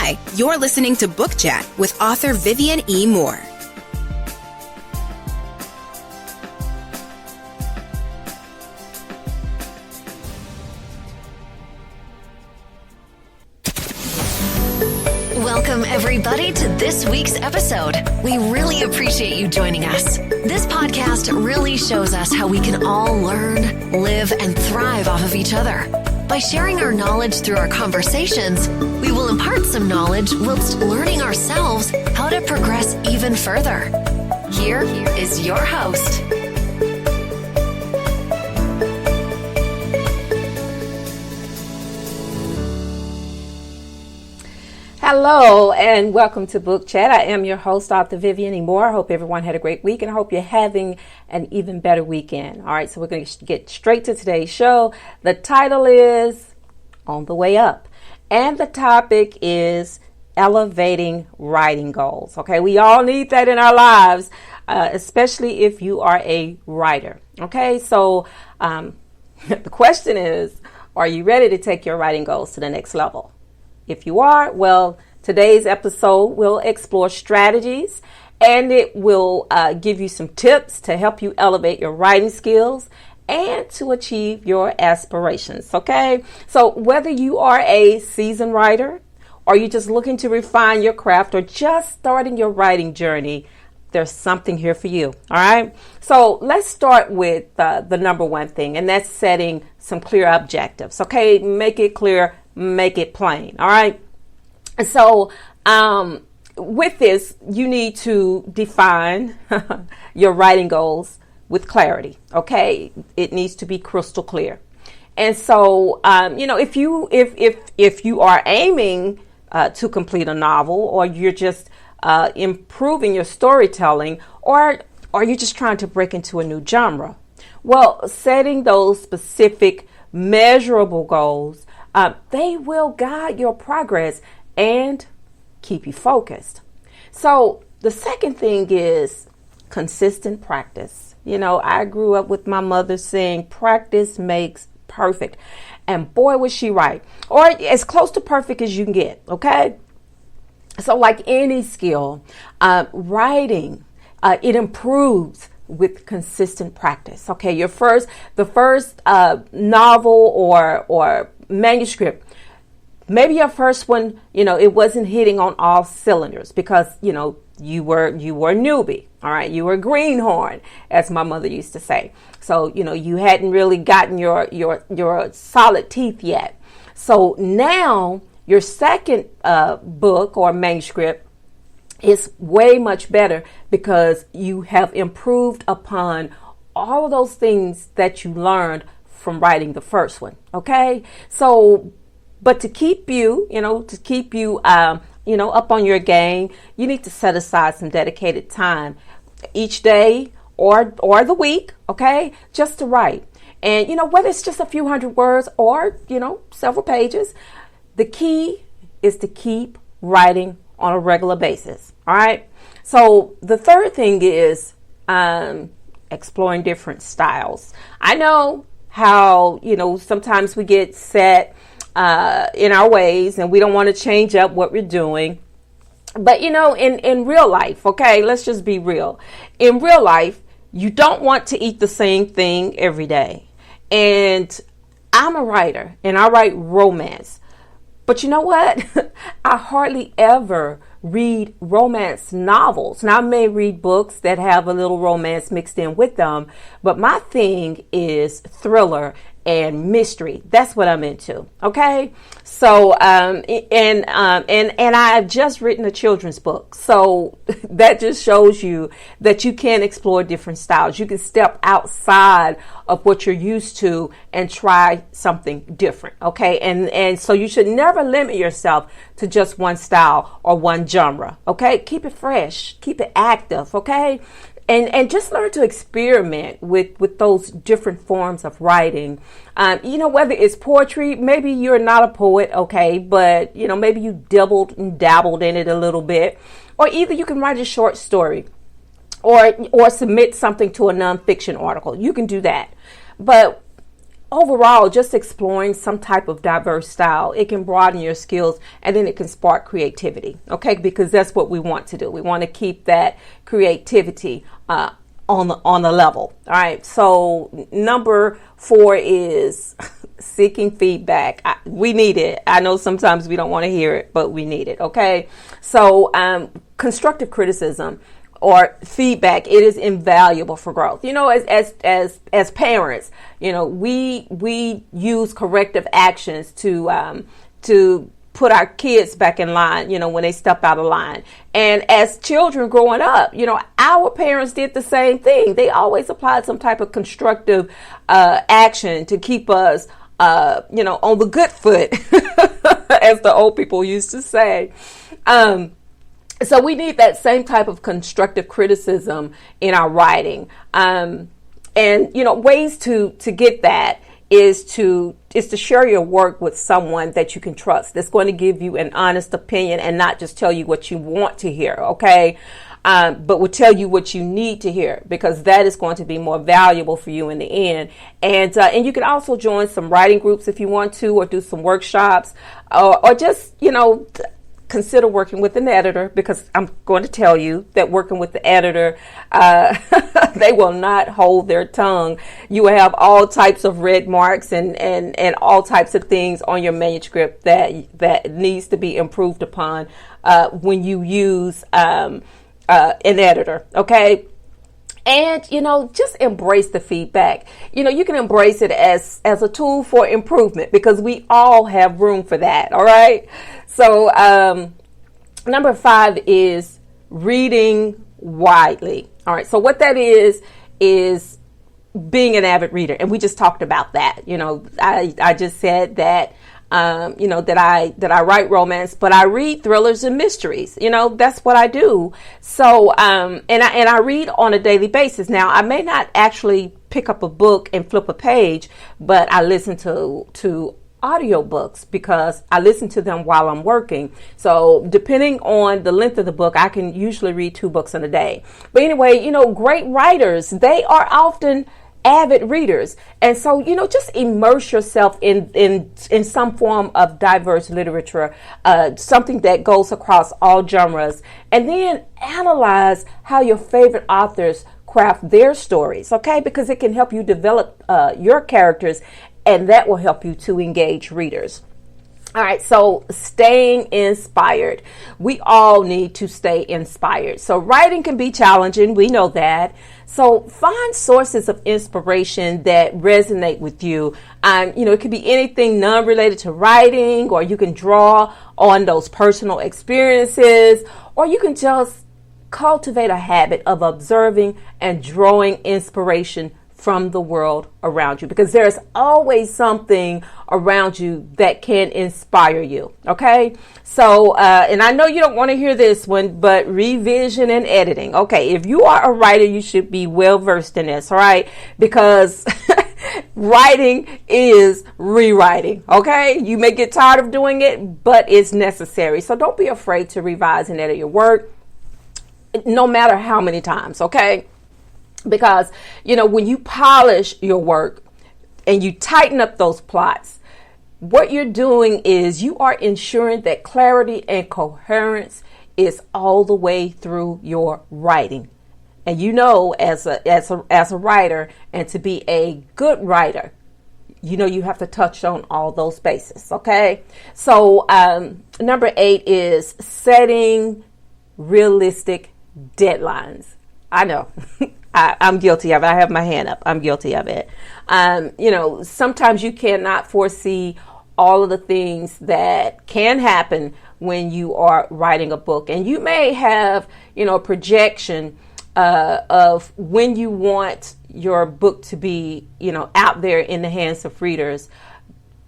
Hi, you're listening to Book Chat with author Vivian E. Moore. Welcome, everybody, to this week's episode. We really appreciate you joining us. This podcast really shows us how we can all learn, live, and thrive off of each other. By sharing our knowledge through our conversations, we will impart some knowledge whilst learning ourselves how to progress even further. Here is your host. Hello and welcome to Book Chat. I am your host, author Vivian E. Moore. I hope everyone had a great week and I hope you're having an even better weekend. All right, so we're going to get straight to today's show. The title is On the Way Up and the topic is elevating writing goals. Okay, we all need that in our lives, especially if you are a writer. Okay, so the question is, are you ready to take your writing goals to the next level? If you are, well, today's episode will explore strategies and it will give you some tips to help you elevate your writing skills and to achieve your aspirations, okay? So whether you are a seasoned writer or you're just looking to refine your craft or just starting your writing journey, there's something here for you, all right? So let's start with the number one thing, and that's setting some clear objectives, okay? Make it clear. Make it plain. All right. So with this, you need to define your writing goals with clarity. OK, it needs to be crystal clear. And so, if you are aiming to complete a novel or you're just improving your storytelling or you're just trying to break into a new genre, well, setting those specific measurable goals, they will guide your progress and keep you focused. So the second thing is consistent practice. You know, I grew up with my mother saying practice makes perfect. And boy, was she right. Or as close to perfect as you can get. Okay. So like any skill, writing, it improves with consistent practice. Okay. The first novel or manuscript, maybe your first one, it wasn't hitting on all cylinders because, you were a newbie. All right. You were a greenhorn, as my mother used to say. So, you hadn't really gotten your solid teeth yet. So now your second book or manuscript is way much better because you have improved upon all of those things that you learned from writing the first one. Okay. So, but to keep you, up on your game, you need to set aside some dedicated time each day or the week. Okay. Just to write. And, whether it's just a few hundred words or, several pages, the key is to keep writing on a regular basis. All right. So the third thing is, exploring different styles. I know how, sometimes we get set in our ways and we don't want to change up what we're doing. But, in real life, okay, let's just be real. In real life, you don't want to eat the same thing every day. And I'm a writer and I write romance. But you know what? I hardly ever read romance novels. Now, I may read books that have a little romance mixed in with them, but my thing is thriller and mystery. That's what I'm into. Okay. So, and I've just written a children's book. So that just shows you that you can explore different styles. You can step outside of what you're used to and try something different. Okay. And so you should never limit yourself to just one style or one genre. Okay. Keep it fresh, keep it active. Okay. And just learn to experiment with those different forms of writing. Whether it's poetry, maybe you're not a poet, okay, but, maybe you dabbled in it a little bit. Or either you can write a short story or submit something to a nonfiction article. You can do that. But overall, just exploring some type of diverse style, it can broaden your skills, and then it can spark creativity. Okay, because that's what we want to do. We want to keep that creativity on the level. All right. So number 4 is seeking feedback. We need it. I know sometimes we don't want to hear it, but we need it. Okay. So constructive criticism or feedback, it is invaluable for growth. You know, as parents, you know, we use corrective actions to put our kids back in line, you know, when they step out of line. And as children growing up, you know, our parents did the same thing. They always applied some type of constructive action to keep us you know, on the good foot, as the old people used to say. So we need that same type of constructive criticism in our writing. And, you know, ways to get that is to share your work with someone that you can trust, that's going to give you an honest opinion and not just tell you what you want to hear. Okay. But will tell you what you need to hear, because that is going to be more valuable for you in the end. And you can also join some writing groups if you want to, or do some workshops, or just, you know, consider working with an editor, because I'm going to tell you that working with the editor, they will not hold their tongue. You will have all types of red marks and all types of things on your manuscript that needs to be improved upon when you use an editor. Okay. And, you know, just embrace the feedback. You know, you can embrace it as a tool for improvement, because we all have room for that. All right. So number 5 is reading widely. All right. So what that is being an avid reader. And we just talked about that. You know, I just said that, you know, that I write romance, but I read thrillers and mysteries. You know, that's what I do. So, and I read on a daily basis. Now, I may not actually pick up a book and flip a page, but I listen to audiobooks, because I listen to them while I'm working. So depending on the length of the book, I can usually read 2 books in a day. But anyway, you know, great writers, they are often avid readers. And so, you know, just immerse yourself in some form of diverse literature, something that goes across all genres, and then analyze how your favorite authors craft their stories. Okay. Because it can help you develop your characters, and that will help you to engage readers. All right, so staying inspired. We all need to stay inspired. So writing can be challenging. We know that. So find sources of inspiration that resonate with you. You know, it could be anything non-related to writing, or you can draw on those personal experiences, or you can just cultivate a habit of observing and drawing inspiration from the world around you, because there's always something around you that can inspire you. Okay. So, and I know you don't want to hear this one, but revision and editing. Okay. If you are a writer, you should be well versed in this. All right. Because writing is rewriting. Okay. You may get tired of doing it, but it's necessary. So don't be afraid to revise and edit your work, no matter how many times. Okay. Because, you know, when you polish your work and you tighten up those plots, what you're doing is you are ensuring that clarity and coherence is all the way through your writing. And you know, as a writer, and to be a good writer, you know, you have to touch on all those bases. Okay. So number 8 is setting realistic deadlines. I know. I'm guilty of it. I have my hand up. I'm guilty of it. You know, sometimes you cannot foresee all of the things that can happen when you are writing a book. And you may have, you know, a projection of when you want your book to be, you know, out there in the hands of readers.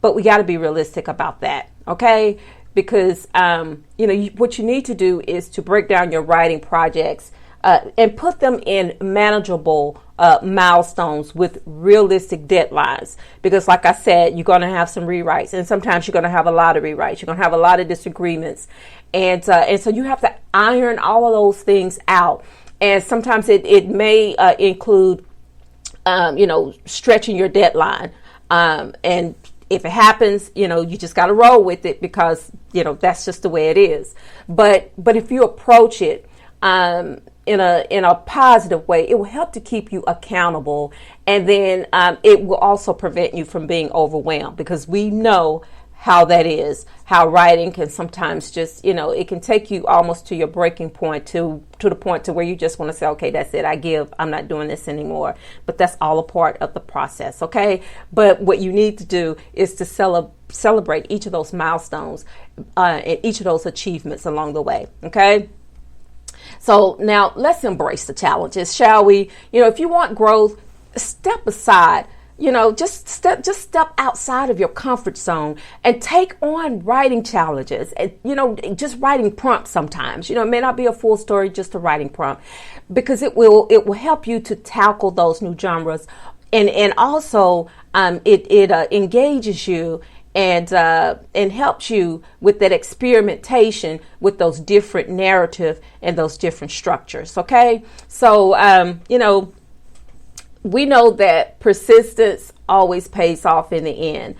But we got to be realistic about that. Okay. Because, you know, what you need to do is to break down your writing projects and put them in manageable milestones with realistic deadlines. Because like I said, you're going to have some rewrites, and sometimes you're going to have a lot of rewrites. You're going to have a lot of disagreements. And so you have to iron all of those things out. And sometimes it may include, you know, stretching your deadline. And if it happens, you just got to roll with it because, that's just the way it is. But if you approach it in a positive way, it will help to keep you accountable. And then it will also prevent you from being overwhelmed, because we know how that is, how writing can sometimes just, it can take you almost to your breaking point, to the point to where you just want to say, okay, that's it, I'm not doing this anymore. But that's all a part of the process, okay? But what you need to do is to celebrate each of those milestones and each of those achievements along the way, okay? So now let's embrace the challenges, shall we? If you want growth, step aside. Just step outside of your comfort zone and take on writing challenges. And, just writing prompts sometimes. It may not be a full story, just a writing prompt, because it will help you to tackle those new genres, and also it engages you and helps you with that experimentation with those different narrative and those different structures. Okay, so we know that persistence always pays off in the end,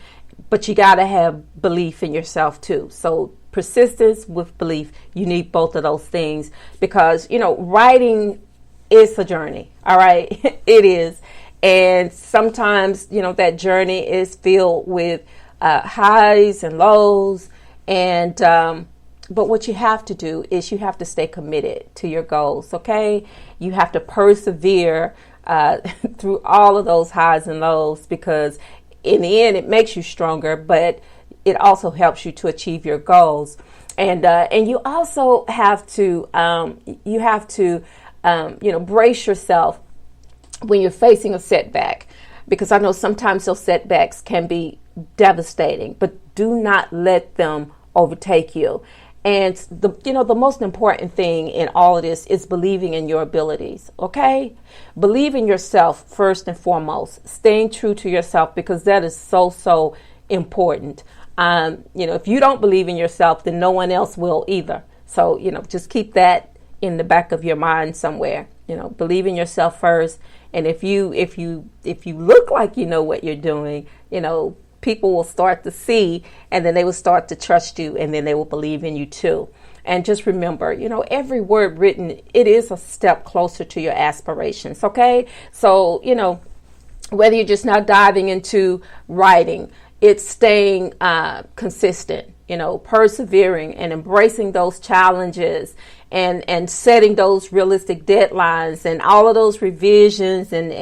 but you got to have belief in yourself too. So persistence with belief, you need both of those things, because, writing is a journey. All right. It is. And sometimes, that journey is filled with highs and lows. And, but what you have to do is you have to stay committed to your goals. Okay. You have to persevere through all of those highs and lows, because in the end it makes you stronger, but it also helps you to achieve your goals. And you also have to brace yourself when you're facing a setback, because I know sometimes those setbacks can be devastating, but do not let them overtake you. And the most important thing in all of this is believing in your abilities. Okay, believe in yourself first and foremost. Staying true to yourself, because that is so important. If you don't believe in yourself, then no one else will either. So just keep that in the back of your mind somewhere. Believe in yourself first. And if you look like you know what you're doing, people will start to see, and then they will start to trust you, and then they will believe in you too. And just remember, every word written, it is a step closer to your aspirations. Okay. So, whether you're just now diving into writing, it's staying consistent, persevering and embracing those challenges, and setting those realistic deadlines and all of those revisions and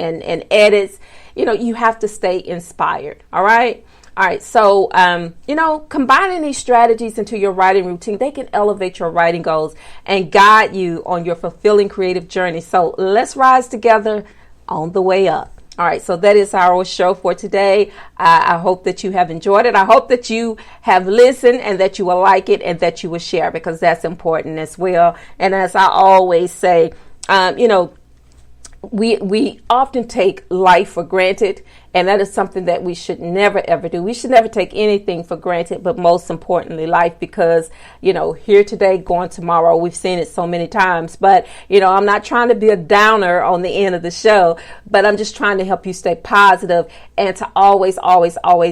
edits. You have to stay inspired. All right. So, combining these strategies into your writing routine, they can elevate your writing goals and guide you on your fulfilling creative journey. So let's rise together on the way up. All right. So that is our show for today. I hope that you have enjoyed it. I hope that you have listened and that you will like it and that you will share, because that's important as well. And as I always say, we often take life for granted, and that is something that we should never ever do. We should never take anything for granted, but most importantly life, because here today, gone tomorrow. We've seen it so many times. But I'm not trying to be a downer on the end of the show, but I'm just trying to help you stay positive and to always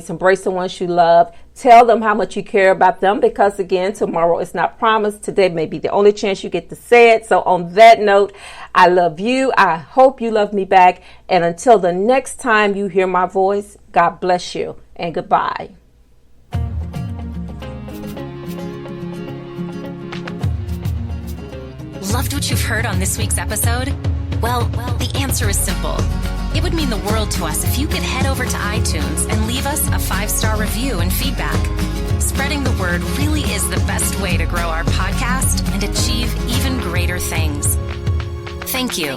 embrace the ones you love. Tell them how much you care about them, because again, tomorrow is not promised. Today may be the only chance you get to say it. So on that note, I love you. I hope you love me back. And until the next time you hear my voice, God bless you and goodbye. Loved what you've heard on this week's episode? Well, the answer is simple. It would mean the world to us if you could head over to iTunes and leave us a 5-star review and feedback. Spreading the word really is the best way to grow our podcast and achieve even greater things. Thank you.